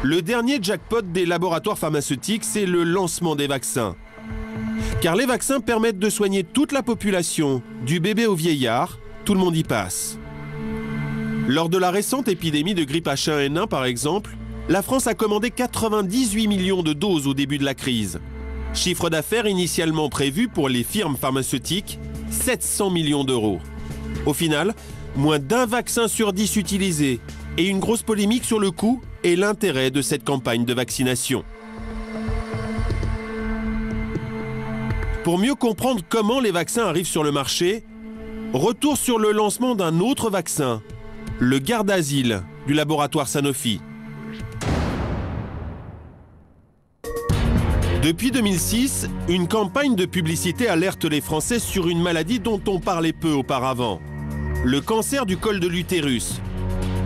Le dernier jackpot des laboratoires pharmaceutiques, c'est le lancement des vaccins. Car les vaccins permettent de soigner toute la population, du bébé au vieillard, tout le monde y passe. Lors de la récente épidémie de grippe H1N1 par exemple, la France a commandé 98 millions de doses au début de la crise. Chiffre d'affaires initialement prévu pour les firmes pharmaceutiques, 700 millions d'euros. Au final, moins d'un vaccin sur 10 utilisé et une grosse polémique sur le coût et l'intérêt de cette campagne de vaccination. Pour mieux comprendre comment les vaccins arrivent sur le marché, retour sur le lancement d'un autre vaccin, le Gardasil du laboratoire Sanofi. Depuis 2006, une campagne de publicité alerte les Français sur une maladie dont on parlait peu auparavant, le cancer du col de l'utérus.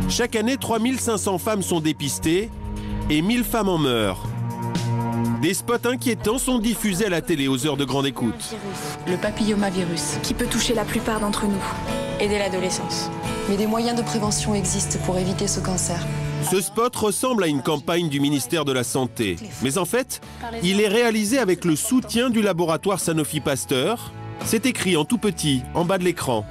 Chaque année, 3500 femmes sont dépistées et 1000 femmes en meurent. Des spots inquiétants sont diffusés à la télé aux heures de grande écoute. Le papillomavirus, qui peut toucher la plupart d'entre nous, et dès l'adolescence. Mais des moyens de prévention existent pour éviter ce cancer. Ce spot ressemble à une campagne du ministère de la Santé. Mais en fait, il est réalisé avec le soutien du laboratoire Sanofi Pasteur. C'est écrit en tout petit, en bas de l'écran.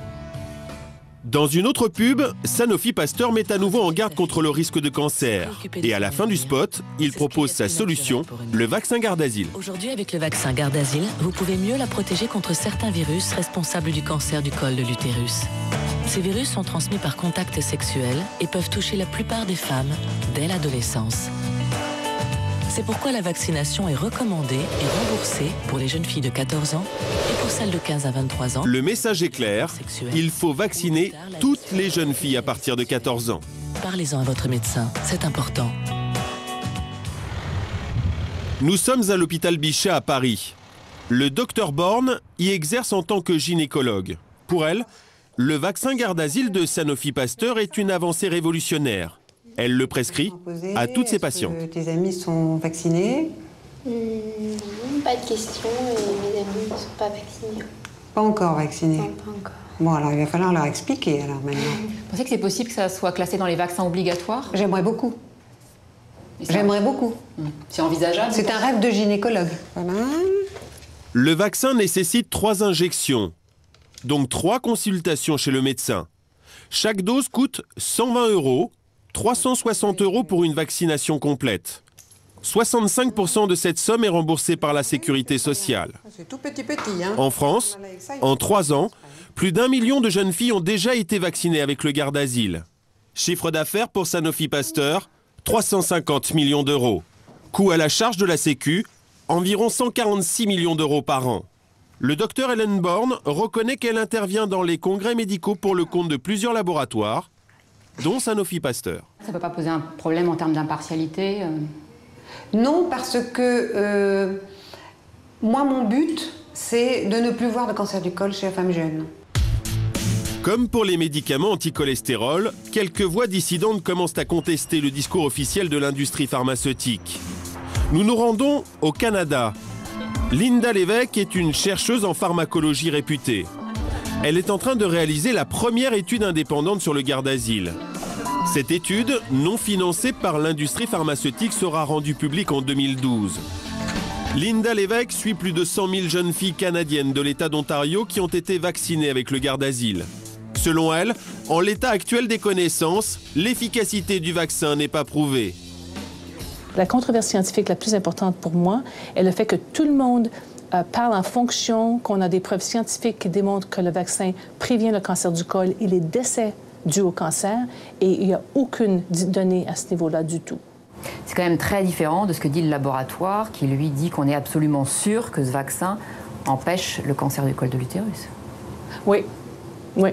Dans une autre pub, Sanofi Pasteur met à nouveau en garde contre le risque de cancer. Et à la fin du spot, il propose sa solution, le vaccin Gardasil. Aujourd'hui, avec le vaccin Gardasil, vous pouvez mieux la protéger contre certains virus responsables du cancer du col de l'utérus. Ces virus sont transmis par contact sexuel et peuvent toucher la plupart des femmes dès l'adolescence. C'est pourquoi la vaccination est recommandée et remboursée pour les jeunes filles de 14 ans et pour celles de 15 à 23 ans. Le message est clair, il faut vacciner toutes les jeunes filles à partir de 14 ans. Parlez-en à votre médecin, c'est important. Nous sommes à l'hôpital Bichat à Paris. Le docteur Borne y exerce en tant que gynécologue. Pour elle, le vaccin Gardasil de Sanofi Pasteur est une avancée révolutionnaire. Elle le prescrit à toutes ses patientes. Tes amis sont vaccinés? Pas de questions et mes amis ne sont pas vaccinés. Pas encore vaccinés? Non, pas encore. Bon, alors il va falloir leur expliquer alors maintenant. Vous pensez que c'est possible que ça soit classé dans les vaccins obligatoires? J'aimerais beaucoup. J'aimerais beaucoup. C'est envisageable? C'est un rêve de gynécologue. Voilà. Le vaccin nécessite 3 injections, donc 3 consultations chez le médecin. Chaque dose coûte 120 €, 360 € pour une vaccination complète. 65% de cette somme est remboursée par la sécurité sociale. C'est tout petit hein. En France, en 3 ans, plus d'1 million de jeunes filles ont déjà été vaccinées avec le Gardasil. Chiffre d'affaires pour Sanofi Pasteur, 350 millions d'euros. Coût à la charge de la Sécu, environ 146 millions d'euros par an. Le docteur Hélène Borne reconnaît qu'elle intervient dans les congrès médicaux pour le compte de plusieurs laboratoires, dont Sanofi Pasteur. Ça ne peut pas poser un problème en termes d'impartialité? Non, parce que moi, mon but, c'est de ne plus voir de cancer du col chez la femme jeune. Comme pour les médicaments anti-cholestérol, quelques voix dissidentes commencent à contester le discours officiel de l'industrie pharmaceutique. Nous nous rendons au Canada. Linda Lévesque est une chercheuse en pharmacologie réputée. Elle est en train de réaliser la première étude indépendante sur le Gardasil. Cette étude, non financée par l'industrie pharmaceutique, sera rendue publique en 2012. Linda Lévesque suit plus de 100 000 jeunes filles canadiennes de l'État d'Ontario qui ont été vaccinées avec le Gardasil. Selon elle, en l'état actuel des connaissances, l'efficacité du vaccin n'est pas prouvée. La controverse scientifique la plus importante pour moi est le fait que tout le monde parle en fonction qu'on a des preuves scientifiques qui démontrent que le vaccin prévient le cancer du col et les décès dus au cancer, et il n'y a aucune donnée à ce niveau-là du tout. C'est quand même très différent de ce que dit le laboratoire, qui lui dit qu'on est absolument sûr que ce vaccin empêche le cancer du col de l'utérus. Oui, oui.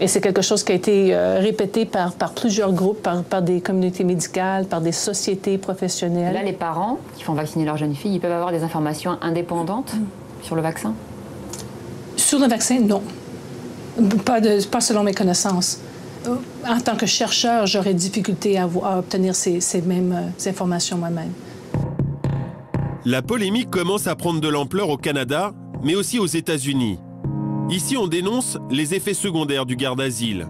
Et c'est quelque chose qui a été répété par plusieurs groupes, par des communautés médicales, par des sociétés professionnelles. Là, les parents qui font vacciner leurs jeunes filles, ils peuvent avoir des informations indépendantes sur le vaccin? Sur le vaccin, non. Pas selon mes connaissances. En tant que chercheur, j'aurais difficulté à obtenir ces mêmes informations moi-même. La polémique commence à prendre de l'ampleur au Canada, mais aussi aux États-Unis. Ici, on dénonce les effets secondaires du Gardasil.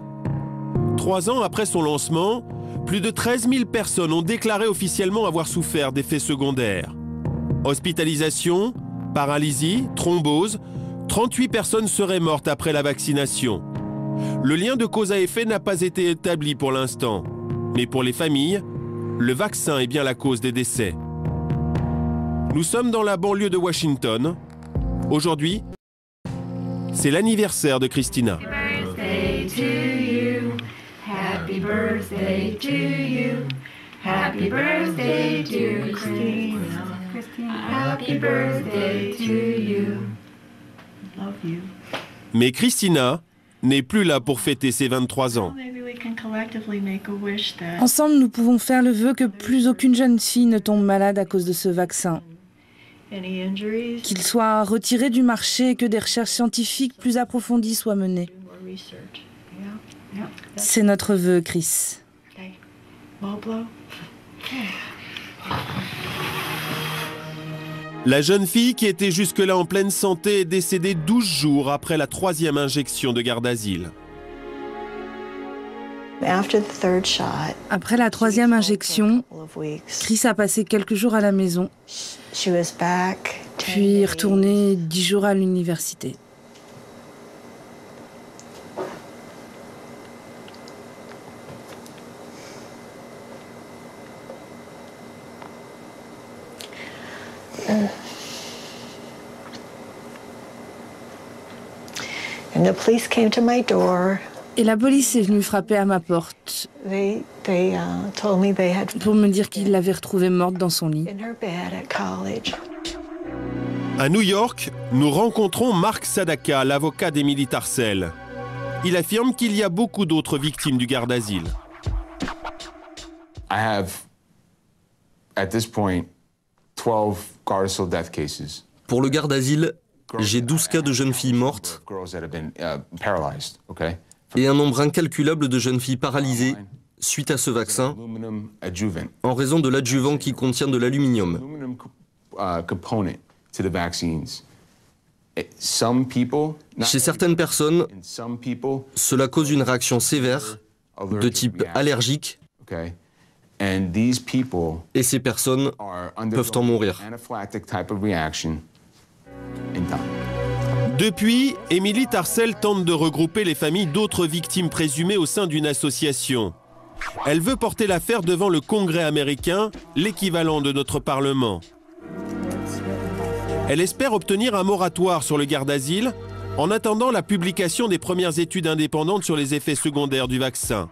3 ans après son lancement, plus de 13 000 personnes ont déclaré officiellement avoir souffert d'effets secondaires. Hospitalisation, paralysie, thrombose, 38 personnes seraient mortes après la vaccination. Le lien de cause à effet n'a pas été établi pour l'instant. Mais pour les familles, le vaccin est bien la cause des décès. Nous sommes dans la banlieue de Washington. Aujourd'hui, c'est l'anniversaire de Christina. Happy birthday to you. Happy birthday to Christina. Happy birthday to you. Love you. Mais Christina n'est plus là pour fêter ses 23 ans. Ensemble, nous pouvons faire le vœu que plus aucune jeune fille ne tombe malade à cause de ce vaccin. Qu'il soit retiré du marché et que des recherches scientifiques plus approfondies soient menées. C'est notre vœu, Chris. La jeune fille qui était jusque-là en pleine santé est décédée 12 jours après la 3e injection de Gardasil. Après la 3e injection, Chris a passé quelques jours à la maison, puis est retournée 10 jours à l'université. Et la police est venue frapper à ma porte pour me dire qu'ils l'avaient retrouvée morte dans son lit. À New York, nous rencontrons Mark Sadaka, l'avocat d'Emily Tarcel. Il affirme qu'il y a beaucoup d'autres victimes du Gardasil. I have, at this point, 12 Gardasil death cases. Pour le Gardasil, j'ai 12 cas de jeunes filles mortes et un nombre incalculable de jeunes filles paralysées suite à ce vaccin en raison de l'adjuvant qui contient de l'aluminium. Chez certaines personnes, cela cause une réaction sévère de type allergique et ces personnes peuvent en mourir. Depuis, Emily Tarcel tente de regrouper les familles d'autres victimes présumées au sein d'une association. Elle veut porter l'affaire devant le Congrès américain, l'équivalent de notre Parlement. Elle espère obtenir un moratoire sur le Gardasil en attendant la publication des premières études indépendantes sur les effets secondaires du vaccin.